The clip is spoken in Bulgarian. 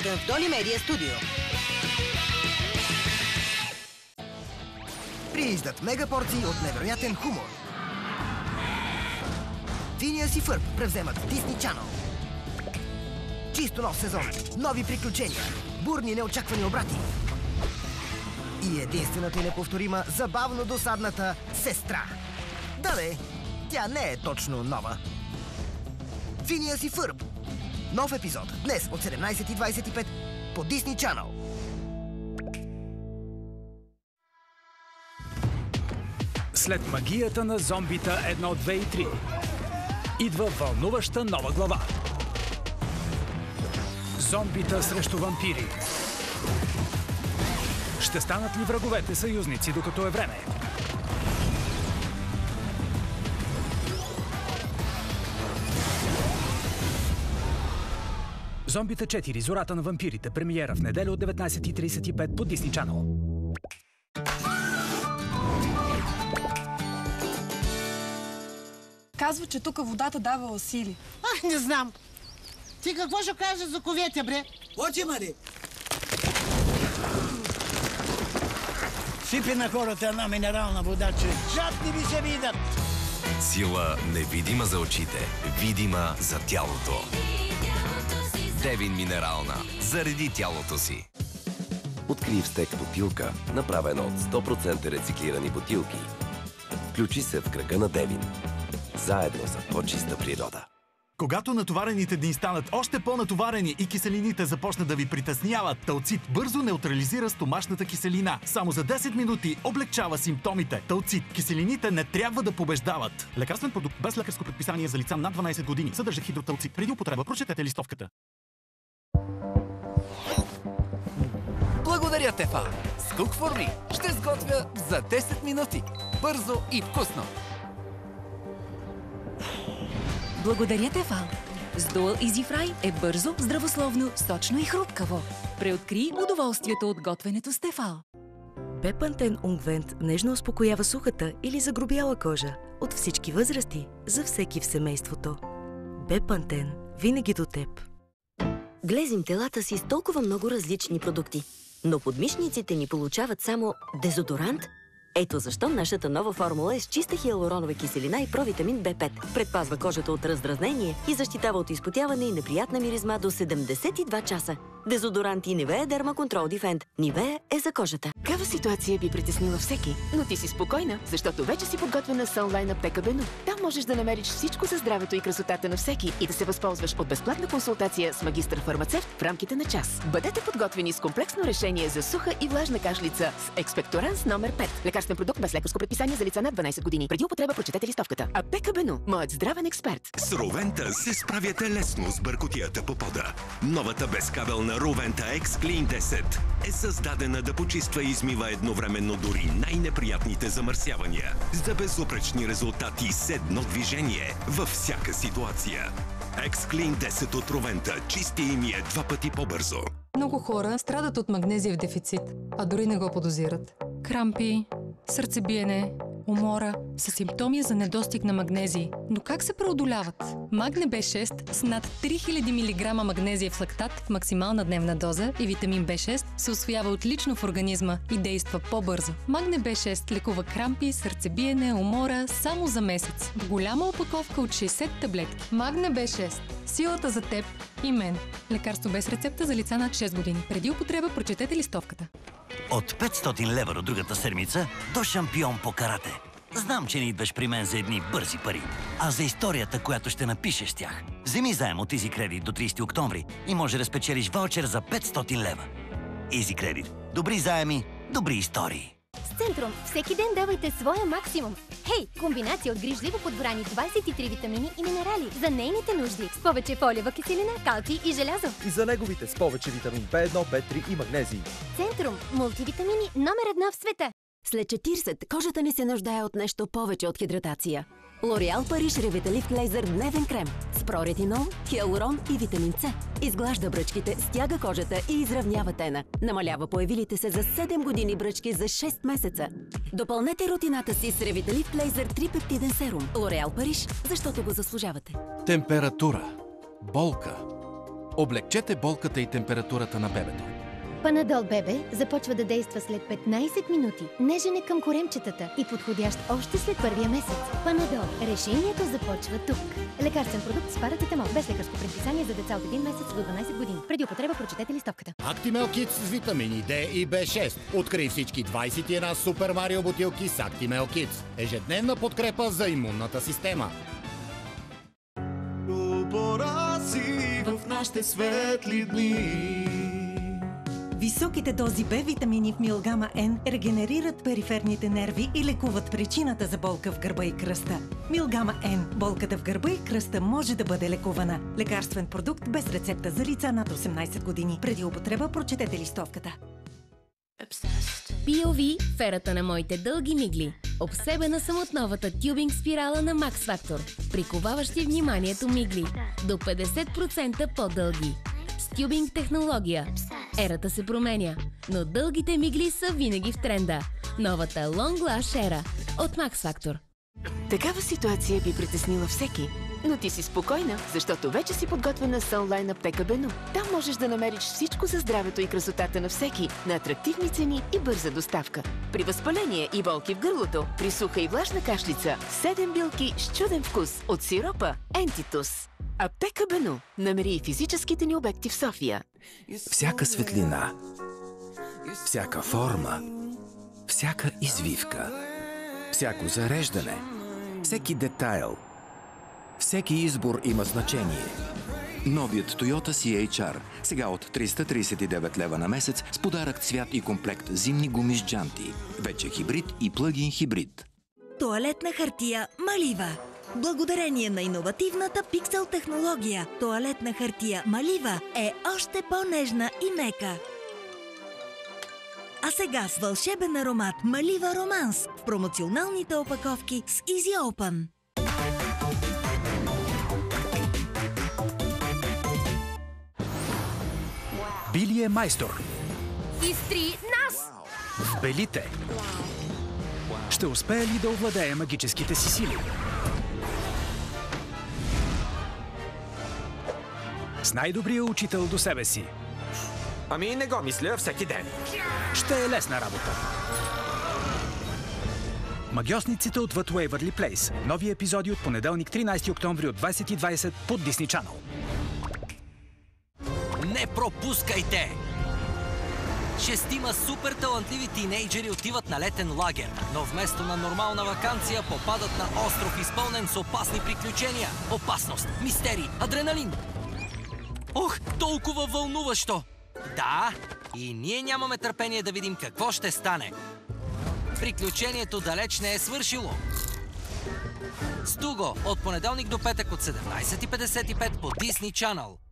изготвен в Доли Медиа Студио. Прииждат мегапорции от невероятен хумор. Финиас и Фърб превземат Disney Channel. Чисто нов сезон, нови приключения, бурни неочаквани обрати. И единствената и неповторима, забавно досадната сестра. Да, тя не е точно нова. Финиас и Фърб. Нов епизод днес от 17:25 по Disney Channel. След магията на зомбита 1, 2 и 3 идва вълнуваща нова глава. Зомбита срещу вампири. Ще станат ли враговете съюзници, докато е време? Зомбита 4. Зората на вампирите. Премиера в неделя от 19:35 по Disney Channel. Казва, че тук водата давала сили. Не знам. Ти какво ще кажеш за ковете, бре? Очи, Мари! Сипи на хората една минерална вода, че жадни ви се видят. Сила невидима за очите, видима за тялото. Девин минерална. Зареди тялото си. Открий в стек бутилка, направена от 100% рециклирани бутилки. Включи се в кръга на Девин. Заедно за по-чиста природа. Когато натоварените дни станат още по-натоварени и киселините започнат да ви притесняват, Талцит бързо неутрализира стомашната киселина. Само за 10 минути облегчава симптомите. Талцит. Киселините не трябва да побеждават. Лекарствен продукт без лекарско предписание за лица над 12 години. Съдържа хидроталцит. Преди употреба прочетете листовката. Благодаря, Тефал! С Cook for Me ще сготвя за 10 минути. Бързо и вкусно! Благодаря, Тефал! С Dual Easy Fry е бързо, здравословно, сочно и хрупкаво. Преоткри удоволствието от готвенето с Тефал. Бепантен унгвент нежно успокоява сухата или загрубяла кожа. От всички възрасти, за всеки в семейството. Бепантен. Винаги до теб. Глезим телата си с толкова много различни продукти, но подмишниците ни получават само дезодорант. Ето защо нашата нова формула е с чиста хиалуронова киселина и провитамин B5. Предпазва кожата от раздразнение и защитава от изпотяване и неприятна миризма до 72 часа. Дезодорант и Nivea Derma Control Defend. Nivea е за кожата. Такава ситуация би притеснила всеки, но ти си спокойна, защото вече си подготвена с онлайн аптека Бену. Там можеш да намериш всичко за здравето и красотата на всеки и да се възползваш от безплатна консултация с магистър-фармацевт в рамките на час. Бъдете подготвени с комплексно решение за суха и влажна кашлица с Експекторанс номер 5. Лекарствен продукт без лекарско предписание за лица над 12 години. Преди употреба прочетете листовката. Аптека Бену. Моят здравен експерт. С Ровента се справяте лесно с бъркотията по пода. Новата безкабелна Ровента X Clean 10 е създадена да почиства и измива едновременно дори най-неприятните замърсявания за безупречни резултати с едно движение във всяка ситуация. X Clean 10 от Ровента чисти и мие 2 пъти по-бързо. Много хора страдат от магнезиев дефицит, а дори не го подозират. Крампи, сърцебиене, умора са симптоми за недостиг на магнезий. Но как се преодоляват? Магне B6 с над 3000 мг магнезиев лактат в максимална дневна доза и витамин B6 се усвоява отлично в организма и действа по-бързо. Магне B6 лекува крампи, сърцебиене, умора само за месец. В голяма опаковка от 60 таблетки. Магне B6. Силата за теб и мен. Лекарство без рецепта за лица над 6 години. Преди употреба прочетете листовката. От 500 лева до другата седмица до шампион по карате. Знам, че не идваш при мен за едни бързи пари, а за историята, която ще напишеш с тях. Вземи заем от Easy Credit до 30 октомври и може да спечелиш ваучер за 500 лева. Easy Credit. Добри заеми, добри истории. С Центрум всеки ден давайте своя максимум. Хей, комбинация от грижливо подбрани 23 витамини и минерали за нейните нужди. С повече фолиева киселина, калций и желязо. И за неговите с повече витамин B1, B3 и магнезий. Центрум. Мултивитамини номер 1 в света. След 40 кожата ни се нуждае от нещо повече от хидратация. L'Oréal Париж Revitalift Laser дневен крем с проретинол, хиалурон и витамин С. Изглажда бръчките, стяга кожата и изравнява тена. Намалява появилите се за 7 години бръчки за 6 месеца. Допълнете рутината си с Revitalift Laser 3-пептиден серум. L'Oréal Париж, защото го заслужавате. Температура, болка, Облегчете болката и температурата на бебето. Панадол Бебе започва да действа след 15 минути. Нежен е към коремчетата и подходящ още след първия месец. Панадол. Решението започва тук. Лекарствен продукт с парацетамол без лекарско предписание за деца от 1 месец до 12 години. Преди употреба прочетете листовката. Актимел Kids с витамини D и B6. Открий всички 21 Супер Марио бутилки с Актимел Kids. Ежедневна подкрепа за имунната система. Пора си в нашите светли дни. Високите дози Б-витамини в Милгама Н регенерират периферните нерви и лекуват причината за болка в гърба и кръста. Милгама Н. Болката в гърба и кръста може да бъде лекувана. Лекарствен продукт без рецепта за лица над 18 години. Преди употреба прочетете листовката. POV – ферата на моите дълги мигли. Обсебена съм от новата тюбинг спирала на Max Factor. Приковаващи вниманието мигли. До 50% по-дълги. С тюбинг технология. Ерата се променя, но дългите мигли са винаги в тренда. Новата Long Lash Era от Max Factor. Такава ситуация би притеснила всеки. Но ти си спокойна, защото вече си подготвена с онлайн аптека Бену. Там можеш да намериш всичко за здравето и красотата на всеки, на атрактивни цени и бърза доставка. При възпаление и болки в гърлото, при суха и влажна кашлица, 7 билки с чуден вкус от сиропа Ентитус. Аптека Бену. Намери и физическите ни обекти в София. Всяка светлина, всяка форма, всяка извивка, всяко зареждане, всеки детайл, всеки избор има значение. Новият Toyota CHR. Сега от 339 лева на месец с подарък цвят и комплект зимни гуми с джанти. Вече хибрид и плъгин хибрид. Тоалетна хартия Малива. Благодарение на иновативната пиксел технология, тоалетна хартия Малива е още по-нежна и мека. А сега с вълшебен аромат Малива Романс в промоционалните опаковки с Easy Open. Били е майстор. Изтри нас! В белите. Ще успее ли да овладее магическите си сили? С най-добрия учител до себе си. Ами не го мисля всеки ден. Ще е лесна работа. Магьосниците отвъд Waverly Place. Нови епизоди от понеделник 13 октомври от 20:20 под Disney Channel. Не пропускайте! 6 супер талантливи тинейджери отиват на летен лагер, но вместо на нормална ваканция попадат на остров, изпълнен с опасни приключения. Опасност, мистерии, адреналин. Ох, толкова вълнуващо! Да, и ние нямаме търпение да видим какво ще стане. Приключението далеч не е свършило. Стуго от понеделник до петък от 17:55 по Disney Channel.